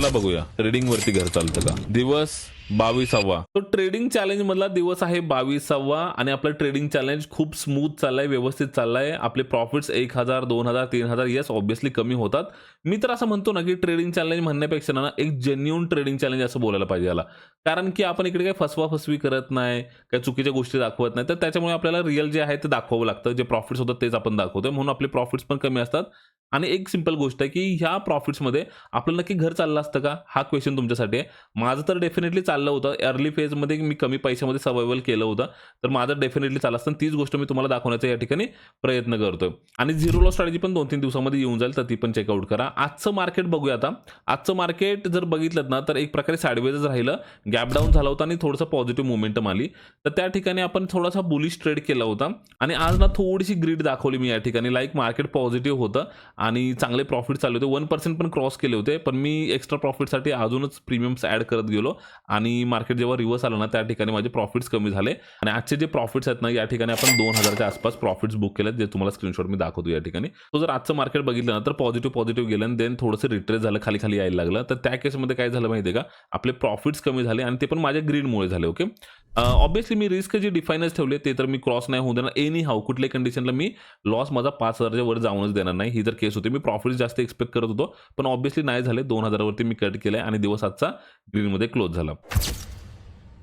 चला बघूया ट्रेडिंग वरती घर चालतं का। दिवस 22वा, तो ट्रेडिंग चॅलेंज मधला दिवस आहे 22वा आणि आपलं ट्रेडिंग चॅलेंज खूप स्मूथ चाललंय, व्यवस्थित चाललंय। आपले प्रॉफिट्स 1000 2000 3000 येस ऑब्विसली कमी होतात। मी तर असं म्हणतो ना की ट्रेडिंग चॅलेंज म्हणण्यापेक्षा ना एक जेन्युइन ट्रेडिंग चॅलेंज असं बोलायला पाहिजे याला, कारण की आपण इकडे काही फसवा-फसवी करत नाही, काही चुकीच्या गोष्टी दाखवत नाही, तर त्याच्यामुळे आपल्याला रिअल जे आहे ते दाखवावं लागतं। जे प्रॉफिट्स होतात तेच आपण दाखवतोय, म्हणून आपले प्रॉफिट्स पण कमी असतात। आणि एक सिंपल गोष्ट आहे की ह्या प्रॉफिट्समध्ये आपलं नक्की घर चाललं असतं का, हा क्वेश्चन तुमच्यासाठी आहे। माझं तर डेफिनेटली चाललं होतं। अर्ली फेजमध्ये मी कमी पैशामध्ये सर्व्हायव्हल केलं होतं, तर माझं डेफिनेटली चाललं असतं। तीच गोष्ट मी तुम्हाला दाखवण्याचा या ठिकाणी प्रयत्न करतोय। आणि झिरो लॉस स्ट्रॅटेजी पण 2-3 दिवसामध्ये येऊन जाईल, तर ती पण चेकआउट करा। आजचं मार्केट बघूया आता। आजचं मार्केट जर बघितलं ना तर एक प्रकारे साइडवेजच राहिलं, गॅप डाऊन झाला होता आणि थोडंसं पॉझिटिव्ह मोमेंटम आली, तर त्या ठिकाणी आपण थोडासा बुलिश ट्रेड केला होता। आणि आज ना थोडीशी ग्रीड दाखवली मी या ठिकाणी, लाईक मार्केट पॉझिटिव्ह होतं आणि चांगले प्रॉफिट चालले होते, 1% पण क्रॉस केले होते, पण मी एक्स्ट्रा प्रॉफिटसाठी अजूनच प्रीमियम्स ॲड करत गेलो आणि मार्केट जेव्हा रिव्हर्स आलं ना त्या ठिकाणी माझे प्रॉफिट्स कमी झाले। आणि आजचे जे प्रॉफिट्स आहेत ना या ठिकाणी आपण 2000च्या आसपास प्रॉफिट्स बुक केलेत, जे तुम्हाला स्क्रीनशॉट मी दाखवतो या ठिकाणी। तो जर आजचं मार्केट बघितलं ना तर पॉझिटिव्ह गेलं आणि देन थोडंसं रिट्रेस झालं, खाली यायला लागलं, तर त्या केसमध्ये काय झालं माहिती आहे का, आपले प्रॉफिट्स कमी झाले आणि ते पण माझ्या ग्रीडमुळे झाले। ओके, ऑब्विसली मी रिस्क जी डिफाईनच ठेवली ते तर मी क्रॉस नाही होऊ देणार एनी हाऊ, कुठल्याही कंडिशनला मी लॉस माझा 5000च्या वर जाऊनच देणार नाही। ही जर केस होती, मी प्रॉफिट्स जास्त एक्सपेक्ट करत होतो, पण ऑब्विसली नाही झाले। 2000 वरती मी कट केलंय आणि दिवस आजचा ग्रीनमध्ये क्लोज झाला।